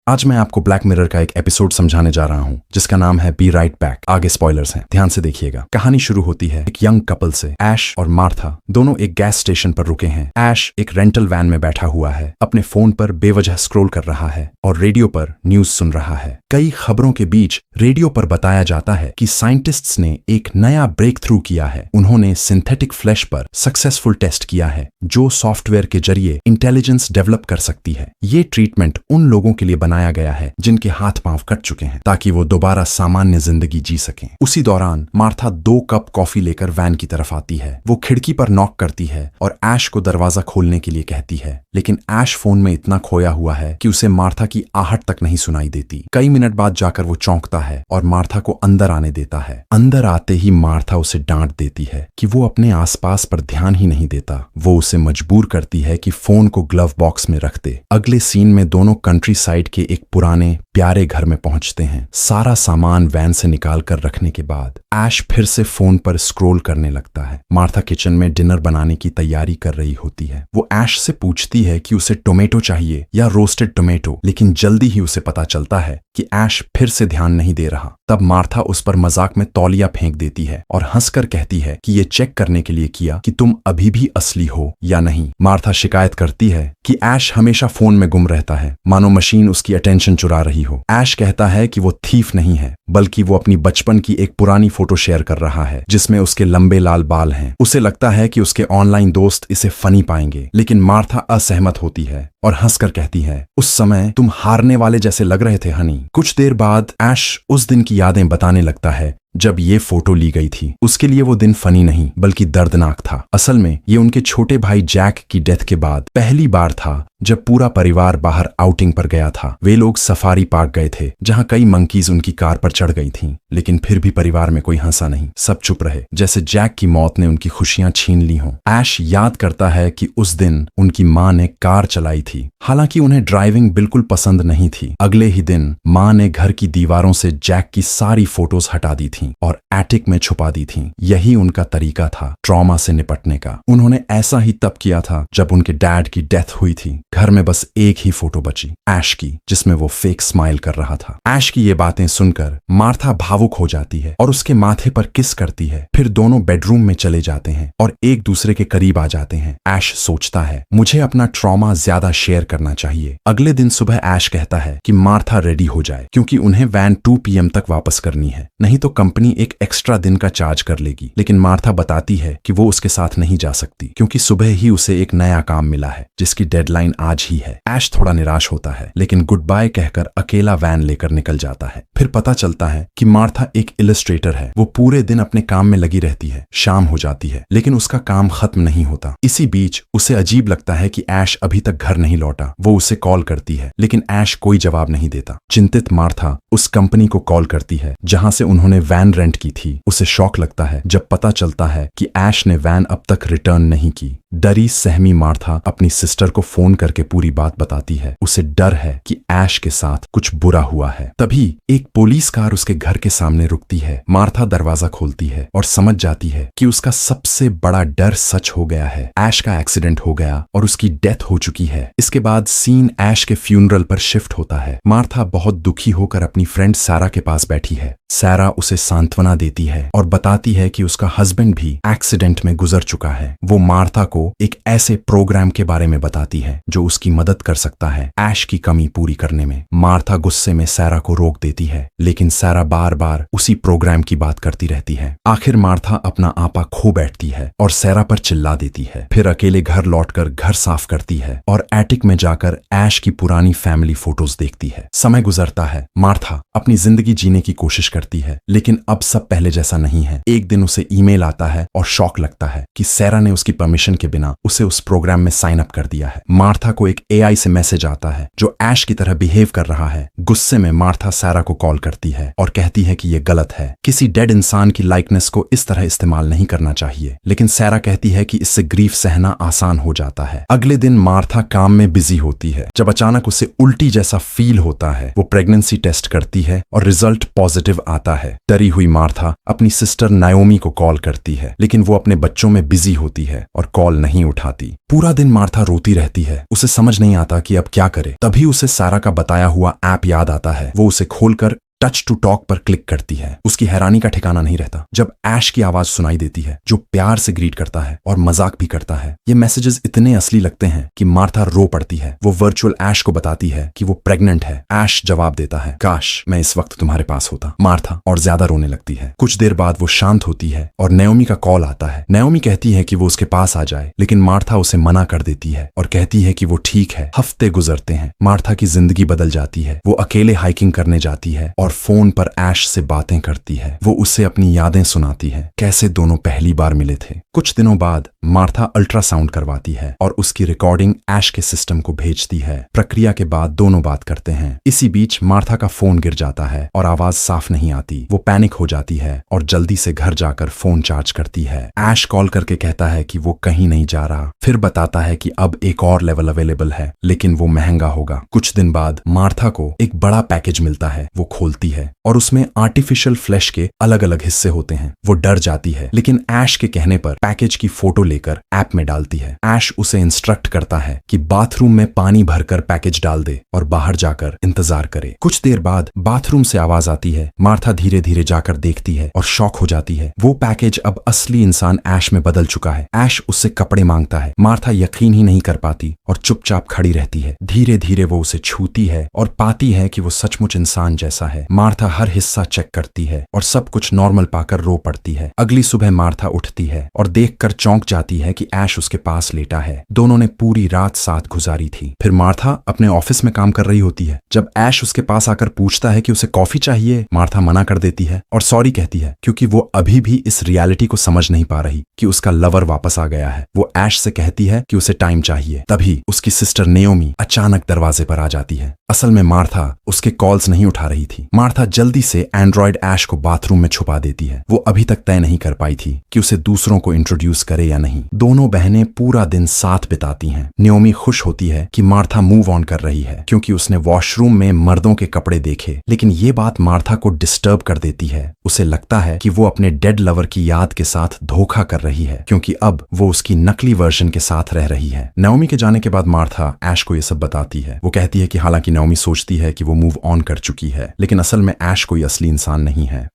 आज मैं आपको ब्लैक मिरर का एक एपिसोड समझाने जा रहा हूँ जिसका नाम है बी राइट बैक। आगे स्पॉयलर्स हैं, ध्यान से देखिएगा। कहानी शुरू होती है एक यंग कपल से। ऐश और मार्था दोनों एक गैस स्टेशन पर रुके हैं। ऐश एक रेंटल वैन में बैठा हुआ है, अपने फोन पर बेवजह स्क्रॉल कर रहा है और रेडियो पर न्यूज सुन रहा है। कई खबरों के बीच रेडियो पर बताया जाता है कि साइंटिस्ट्स ने एक नया ब्रेक थ्रू किया है। उन्होंने सिंथेटिक फ्लैश पर सक्सेसफुल टेस्ट किया है जो सॉफ्टवेयर के जरिए इंटेलिजेंस डेवलप कर सकती है। ये ट्रीटमेंट उन लोगों के लिए बनाया गया है जिनके हाथ पांव कट चुके हैं, ताकि वो दोबारा सामान्य जिंदगी जी सकें। उसी दौरान मार्था 2 कप कॉफी लेकर वैन की तरफ आती है। वो खिड़की पर नॉक करती है और ऐश को दरवाजा खोलने के लिए कहती है, लेकिन ऐश फोन में इतना खोया हुआ है कि उसे मार्था की आहट तक नहीं सुनाई देती। कई मिनट बाद जाकर वो चौंकता है और मार्था को अंदर आने देता है। अंदर आते ही मार्था उसे डांट देती है कि वो अपने आसपास पर ध्यान ही नहीं देता। वो उसे मजबूर करती है कि फोन को ग्लव बॉक्स में रख दे। अगले सीन में दोनों कंट्री साइड के एक पुराने प्यारे घर में पहुंचते हैं। सारा सामान वैन से निकाल कर रखने के बाद ऐश फिर से फोन पर स्क्रॉल करने लगता है। मार्था किचन में डिनर बनाने की तैयारी कर रही होती है। वो ऐश से पूछती है कि उसे टोमेटो चाहिए या रोस्टेड टोमेटो, लेकिन जल्दी ही उसे पता चलता है कि ऐश फिर से ध्यान नहीं दे रहा। तब मार्था उस पर मजाक में तौलिया फेंक देती है और हंसकर कहती है कि ये चेक करने के लिए किया कि तुम अभी भी असली हो या नहीं। मार्था शिकायत करती है कि ऐश हमेशा फोन में गुम रहता है, मानो मशीन उसकी अटेंशन चुरा रही हो। ऐश कहता है कि वो थीफ नहीं है, बल्कि वो अपनी बचपन की एक पुरानी फोटो शेयर कर रहा है जिसमें उसके लंबे लाल बाल हैं। उसे लगता है कि उसके ऑनलाइन दोस्त इसे फनी पाएंगे, लेकिन मार्था असहमत होती है और हंसकर कहती है, उस समय तुम हारने वाले जैसे लग रहे थे हनी। कुछ देर बाद ऐश उस दिन की यादें बताने लगता है जब ये फोटो ली गई थी। उसके लिए वो दिन फनी नहीं बल्कि दर्दनाक था। असल में ये उनके छोटे भाई जैक की डेथ के बाद पहली बार था जब पूरा परिवार बाहर आउटिंग पर गया था। वे लोग सफारी पार्क गए थे जहां कई मंकीज उनकी कार पर चढ़ गई थीं, लेकिन फिर भी परिवार में कोई हंसा नहीं। सब चुप रहे, जैसे जैक की मौत ने उनकी खुशियां छीन ली हों। ऐश याद करता है कि उस दिन उनकी मां ने कार चलाई थी, हालांकि उन्हें ड्राइविंग बिल्कुल पसंद नहीं थी। अगले ही दिन मां ने घर की दीवारों से जैक की सारी फोटोज हटा दी थी और एटिक में छुपा दी थी। यही उनका तरीका था ट्रॉमा से निपटने का। उन्होंने ऐसा ही तब किया था जब उनके डैड की डेथ हुई थी। घर में बस एक ही फोटो बची, ऐश की, जिसमें वो फेक स्माइल कर रहा था। ऐश की ये बातें सुनकर मार्था भावुक हो जाती है और उसके माथे पर किस करती है। फिर दोनों बेडरूम में चले जाते हैं और एक दूसरे के करीब आ जाते हैं। ऐश सोचता है, मुझे अपना ट्रॉमा ज्यादा शेयर करना चाहिए। अगले दिन सुबह ऐश कहता है कि मार्था रेडी हो जाए क्योंकि उन्हें वैन 2 PM तक वापस करनी है, नहीं तो कंपनी एक एक्स्ट्रा दिन का चार्ज कर लेगी। लेकिन मार्था बताती है कि वो उसके साथ नहीं जा सकती क्योंकि सुबह ही उसे एक नया काम मिला है जिसकी डेडलाइन आज ही है। ऐश थोड़ा निराश होता है, लेकिन गुड बाय कहकर अकेला वैन लेकर निकल जाता है। फिर पता चलता है कि मार्था एक इलस्ट्रेटर है। वो पूरे दिन अपने काम में लगी रहती है। शाम हो जाती है लेकिन उसका काम खत्म नहीं होता। इसी बीच उसे अजीब लगता है कि ऐश अभी तक घर नहीं लौटा। वो उसे कॉल करती है, लेकिन ऐश कोई जवाब नहीं देता। चिंतित मार्था उस कंपनी को कॉल करती है जहां से उन्होंने वैन रेंट की थी। उसे शॉक लगता है जब पता चलता है कि ऐश ने वैन अब तक रिटर्न नहीं की। डरी सहमी मार्था अपनी सिस्टर को फोन करके पूरी बात बताती है। उसे डर है कि ऐश के साथ कुछ बुरा हुआ है। तभी एक पुलिस कार उसके घर के सामने रुकती है। मार्था दरवाजा खोलती है और समझ जाती है कि उसका सबसे बड़ा डर सच हो गया है। ऐश का एक्सीडेंट हो गया और उसकी डेथ हो चुकी है। इसके बाद सीन ऐश के फ्यूनरल पर शिफ्ट होता है। मार्था बहुत दुखी होकर अपनी फ्रेंड सारा के पास बैठी है। सारा उसे सांत्वना देती है और बताती है कि उसका हस्बैंड भी एक्सीडेंट में गुजर चुका है। वो मार्था को एक ऐसे प्रोग्राम के बारे में बताती है जो उसकी मदद कर सकता है ऐश की कमी पूरी करने में। मार्था गुस्से में सारा को रोक देती है, लेकिन सारा बार बार उसी प्रोग्राम की बात करती रहती है। आखिर मार्था अपना आपा खो बैठती है और सारा पर चिल्ला देती है। फिर अकेले घर लौटकर घर साफ करती है और एटिक में जाकर ऐश की पुरानी फैमिली फोटोज देखती है। समय गुजरता है। मार्था अपनी जिंदगी जीने की कोशिश करती है, लेकिन अब सब पहले जैसा नहीं है। एक दिन उसे ईमेल आता है और शॉक लगता है कि सारा ने उसकी परमिशन के बिना उसे उस प्रोग्राम में साइन अप कर दिया है। मार्था को एक AI से मैसेज आता है जो ऐश की तरह बिहेव कर रहा है। गुस्से में मार्था सारा को कॉल करती है और कहती है कि यह गलत है। किसी डेड इंसान की लाइकनेस को इस तरह इस्तेमाल नहीं करना चाहिए, लेकिन सारा कहती है कि इससे ग्रीफ सहना आसान हो जाता है। अगले दिन मार्था काम में बिजी होती है जब अचानक उसे उल्टी जैसा फील होता है। वो प्रेगनेंसी टेस्ट करती है और रिजल्ट पॉजिटिव आता है। डरी हुई मार्था अपनी सिस्टर नायोमी को कॉल करती है, लेकिन वो अपने बच्चों में बिजी होती है और कॉल कॉल नहीं उठाती। पूरा दिन मार्था रोती रहती है। उसे समझ नहीं आता कि अब क्या करे। तभी उसे सारा का बताया हुआ ऐप याद आता है। वो उसे खोलकर टच टू टॉक पर क्लिक करती है। उसकी हैरानी का ठिकाना नहीं रहता जब ऐश की आवाज सुनाई देती है, जो प्यार से ग्रीट करता है और मजाक भी करता है। ये मैसेजेस इतने असली लगते हैं कि मार्था रो पड़ती है। वो वर्चुअल ऐश को बताती है कि वो प्रेग्नेंट है। ऐश जवाब देता है, काश मैं इस वक्त तुम्हारे पास होता। मार्था और ज्यादा रोने लगती है। कुछ देर बाद वो शांत होती है और नाओमी का कॉल आता है। नाओमी कहती है कि वो उसके पास आ जाए, लेकिन मार्था उसे मना कर देती है और कहती है कि वो ठीक है। हफ्ते गुजरते हैं। मार्था की जिंदगी बदल जाती है। वो अकेले हाइकिंग करने जाती है और फोन पर ऐश से बातें करती है। वो उसे अपनी यादें सुनाती है, कैसे दोनों पहली बार मिले थे। कुछ दिनों बाद मार्था अल्ट्रासाउंड करवाती है और उसकी रिकॉर्डिंग ऐश के सिस्टम को भेजती है। प्रक्रिया के बाद दोनों बात करते हैं। इसी बीच मार्था का फोन गिर जाता है और आवाज साफ नहीं आती। वो पैनिक हो जाती है और जल्दी से घर जाकर फोन चार्ज करती है। ऐश कॉल करके कहता है कि वो कहीं नहीं जा रहा। फिर बताता है कि अब एक और लेवल अवेलेबल है, लेकिन वो महंगा होगा। कुछ दिन बाद मार्था को एक बड़ा पैकेज मिलता है। वो खोलती है और उसमें आर्टिफिशियल फ्लैश के अलग अलग हिस्से होते हैं। वो डर जाती है, लेकिन ऐश के कहने पर पैकेज की फोटो लेकर ऐप में डालती है। ऐश उसे इंस्ट्रक्ट करता है कि बाथरूम में पानी भरकर पैकेज डाल दे और बाहर जाकर इंतजार करे। कुछ देर बाद बाथरूम से आवाज आती है। मार्था धीरे धीरे जाकर देखती है और शॉक हो जाती है। वो पैकेज अब असली इंसान ऐश में बदल चुका है। ऐश उससे कपड़े मांगता है। मार्था यकीन ही नहीं कर पाती और चुपचाप खड़ी रहती है। धीरे धीरे वो उसे छूती है और पाती है कि वो सचमुच इंसान जैसा है। मार्था हर हिस्सा चेक करती है और सब कुछ नॉर्मल पाकर रो पड़ती है। अगली सुबह मार्था उठती है और देखकर चौंक जाती है कि ऐश उसके पास लेटा है। दोनों ने पूरी रात साथ गुजारी थी। फिर मार्था अपने ऑफिस में काम कर रही होती है। जब ऐश उसके पास आकर पूछता है कि उसे कॉफी चाहिए, मार्था मना कर देती है और सॉरी कहती है, क्योंकि वो अभी भी इस रियलिटी को समझ नहीं पा रही कि उसका लवर वापस आ गया है। वो ऐश से कहती है कि उसे टाइम चाहिए। तभी उसकी सिस्टर नाओमी अचानक दरवाजे पर आ जाती है। असल में मार्था उसके कॉल्स नहीं उठा रही थी। मार्था जल्दी से एंड्रॉयड ऐश को बाथरूम में छुपा देती है। वो अभी तक तय नहीं कर पाई थी कि उसे दूसरों को इंट्रोड्यूस करे या नहीं। दोनों बहनें पूरा दिन साथ बिताती हैं। नाओमी खुश होती है कि मार्था मूव ऑन कर रही है, क्योंकि उसने वॉशरूम में मर्दों के कपड़े देखे। लेकिन ये बात मार्था को डिस्टर्ब कर देती है। उसे लगता है कि वो अपने डेड लवर की याद के साथ धोखा कर रही है, क्योंकि अब वो उसकी नकली वर्जन के साथ रह रही है। नाओमी के जाने के बाद मार्था ऐश को ये सब बताती है। वो कहती है कि हालांकि नाओमी सोचती है कि वो मूव ऑन कर चुकी है, लेकिन असल में ऐश कोई असली इंसान नहीं है।